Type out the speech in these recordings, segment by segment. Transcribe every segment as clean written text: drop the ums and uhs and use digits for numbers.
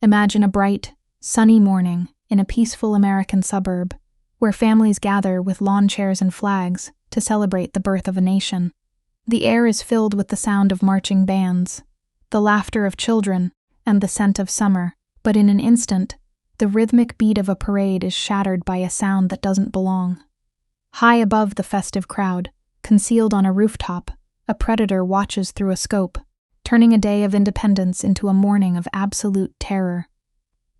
Imagine a bright, sunny morning in a peaceful American suburb, where families gather with lawn chairs and flags to celebrate the birth of a nation. The air is filled with the sound of marching bands, the laughter of children, and the scent of summer, but in an instant, the rhythmic beat of a parade is shattered by a sound that doesn't belong. High above the festive crowd, concealed on a rooftop, a predator watches through a scope, turning a day of independence into a morning of absolute terror.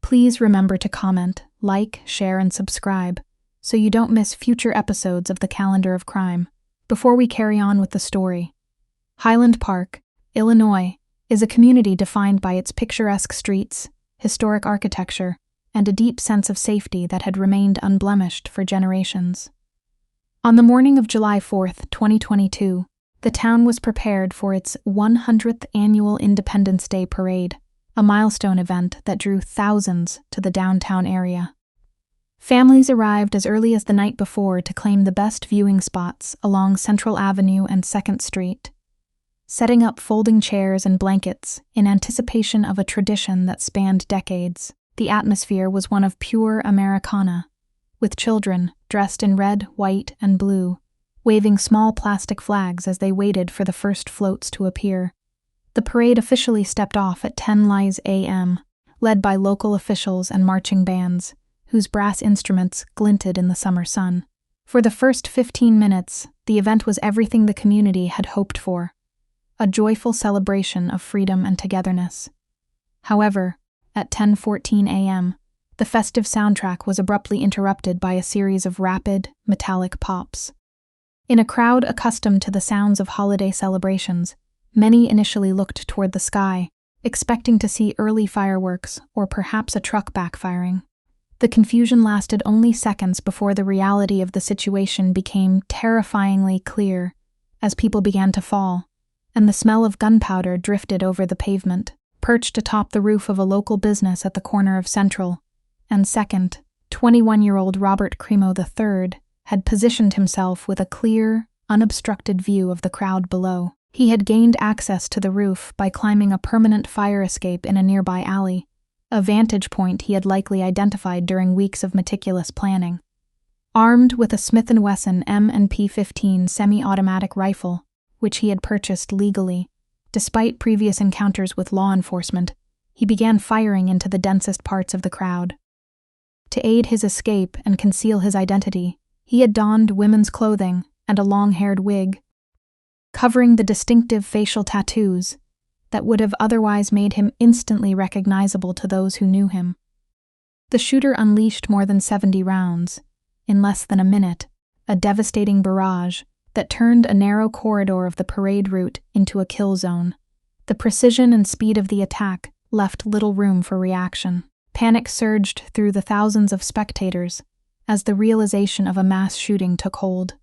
Please remember to comment, like, share, and subscribe, so you don't miss future episodes of the Calendar of Crime. Before we carry on with the story, Highland Park, Illinois, is a community defined by its picturesque streets, historic architecture, and a deep sense of safety that had remained unblemished for generations. On the morning of July 4th, 2022, the town was prepared for its 100th annual Independence Day Parade, a milestone event that drew thousands to the downtown area. Families arrived as early as the night before to claim the best viewing spots along Central Avenue and 2nd Street, setting up folding chairs and blankets in anticipation of a tradition that spanned decades. The atmosphere was one of pure Americana, with children dressed in red, white, and blue, waving small plastic flags as they waited for the first floats to appear. The parade officially stepped off at 10 a.m., led by local officials and marching bands, whose brass instruments glinted in the summer sun. For the first 15 minutes, the event was everything the community had hoped for, a joyful celebration of freedom and togetherness. However, at 10:14 a.m., the festive soundtrack was abruptly interrupted by a series of rapid, metallic pops. In a crowd accustomed to the sounds of holiday celebrations, many initially looked toward the sky, expecting to see early fireworks or perhaps a truck backfiring. The confusion lasted only seconds before the reality of the situation became terrifyingly clear as people began to fall, and the smell of gunpowder drifted over the pavement. Perched atop the roof of a local business at the corner of Central and 2nd, 21-year-old Robert Crimo III had positioned himself with a clear, unobstructed view of the crowd below. He had gained access to the roof by climbing a permanent fire escape in a nearby alley, a vantage point he had likely identified during weeks of meticulous planning. Armed with a Smith & Wesson M&P 15 semi-automatic rifle, which he had purchased legally, despite previous encounters with law enforcement, he began firing into the densest parts of the crowd. To aid his escape and conceal his identity, he had donned women's clothing and a long-haired wig, covering the distinctive facial tattoos that would have otherwise made him instantly recognizable to those who knew him. The shooter unleashed more than 70 rounds, in less than a minute, a devastating barrage that turned a narrow corridor of the parade route into a kill zone. The precision and speed of the attack left little room for reaction. Panic surged through the thousands of spectators as the realization of a mass shooting took hold.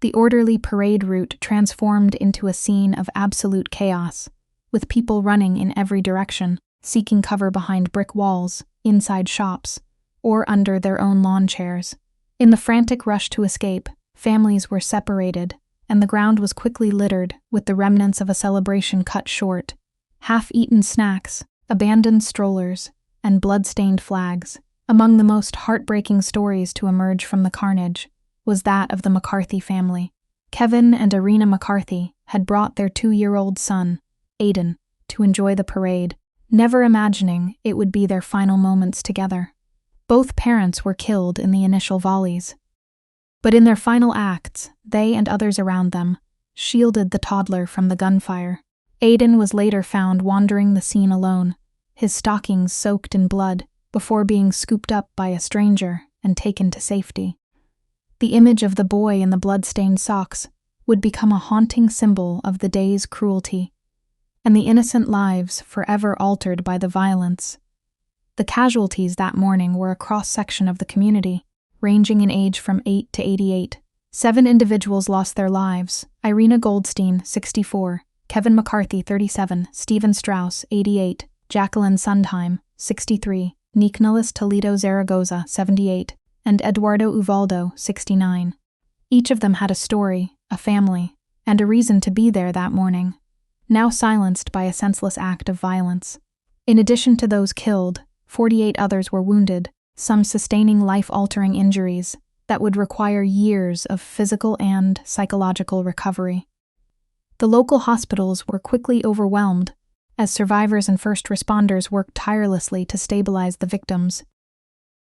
The orderly parade route transformed into a scene of absolute chaos, with people running in every direction, seeking cover behind brick walls, inside shops, or under their own lawn chairs. In the frantic rush to escape, families were separated, and the ground was quickly littered with the remnants of a celebration cut short. Half-eaten snacks, abandoned strollers, and blood-stained flags. Among the most heartbreaking stories to emerge from the carnage was that of the McCarthy family. Kevin and Irina McCarthy had brought their 2-year-old son, Aiden, to enjoy the parade, never imagining it would be their final moments together. Both parents were killed in the initial volleys. But in their final acts, they and others around them shielded the toddler from the gunfire. Aiden was later found wandering the scene alone, his stockings soaked in blood, before being scooped up by a stranger and taken to safety. The image of the boy in the blood-stained socks would become a haunting symbol of the day's cruelty, and the innocent lives forever altered by the violence. The casualties that morning were a cross-section of the community, ranging in age from 8 to 88. 7 individuals lost their lives: Irina Goldstein, 64, Kevin McCarthy, 37, Stephen Strauss, 88, Jacqueline Sundheim, 63, Nicolas Toledo Zaragoza, 78, and Eduardo Uvaldo, 69. Each of them had a story, a family, and a reason to be there that morning, now silenced by a senseless act of violence. In addition to those killed, 48 others were wounded, some sustaining life-altering injuries that would require years of physical and psychological recovery. The local hospitals were quickly overwhelmed as survivors and first responders worked tirelessly to stabilize the victims.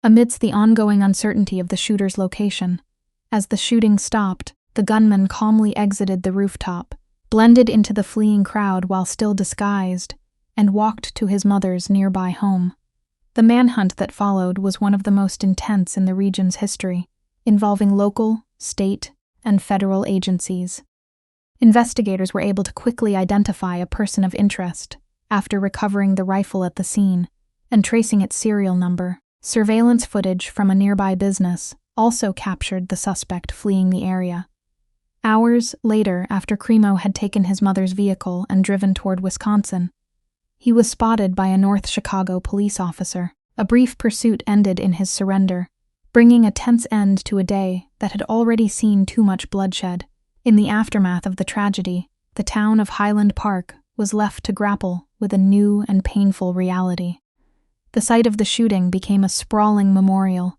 Amidst the ongoing uncertainty of the shooter's location, as the shooting stopped, the gunman calmly exited the rooftop, blended into the fleeing crowd while still disguised, and walked to his mother's nearby home. The manhunt that followed was one of the most intense in the region's history, involving local, state, and federal agencies. Investigators were able to quickly identify a person of interest after recovering the rifle at the scene and tracing its serial number. Surveillance footage from a nearby business also captured the suspect fleeing the area. Hours later, after Crimo had taken his mother's vehicle and driven toward Wisconsin, he was spotted by a North Chicago police officer. A brief pursuit ended in his surrender, bringing a tense end to a day that had already seen too much bloodshed. In the aftermath of the tragedy, the town of Highland Park was left to grapple with a new and painful reality. The site of the shooting became a sprawling memorial,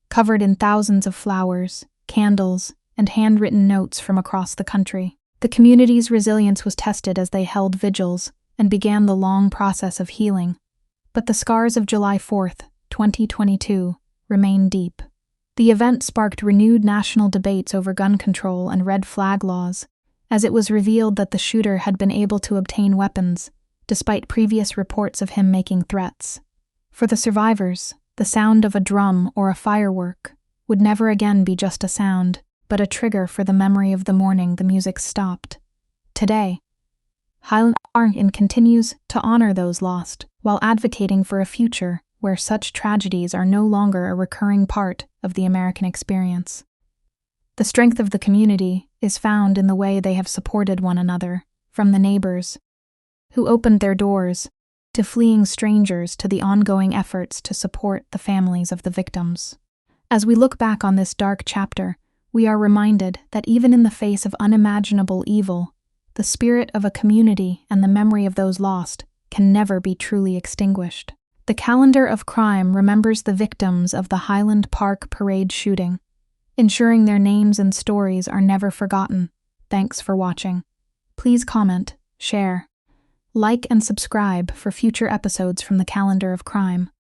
covered in thousands of flowers, candles, and handwritten notes from across the country. The community's resilience was tested as they held vigils and began the long process of healing. But the scars of July 4th, 2022, remain deep. The event sparked renewed national debates over gun control and red flag laws, as it was revealed that the shooter had been able to obtain weapons, despite previous reports of him making threats. For the survivors, the sound of a drum or a firework would never again be just a sound, but a trigger for the memory of the morning the music stopped. Today, Highland Park continues to honor those lost, while advocating for a future where such tragedies are no longer a recurring part of the American experience. The strength of the community is found in the way they have supported one another, from the neighbors who opened their doors to fleeing strangers to the ongoing efforts to support the families of the victims. As we look back on this dark chapter, we are reminded that even in the face of unimaginable evil, the spirit of a community and the memory of those lost can never be truly extinguished. The calendar of crime remembers the victims of the Highland Park Parade Shooting, ensuring their names and stories are never forgotten. Thanks for watching. Please comment, share, like, and subscribe for future episodes from the Calendar of Crime.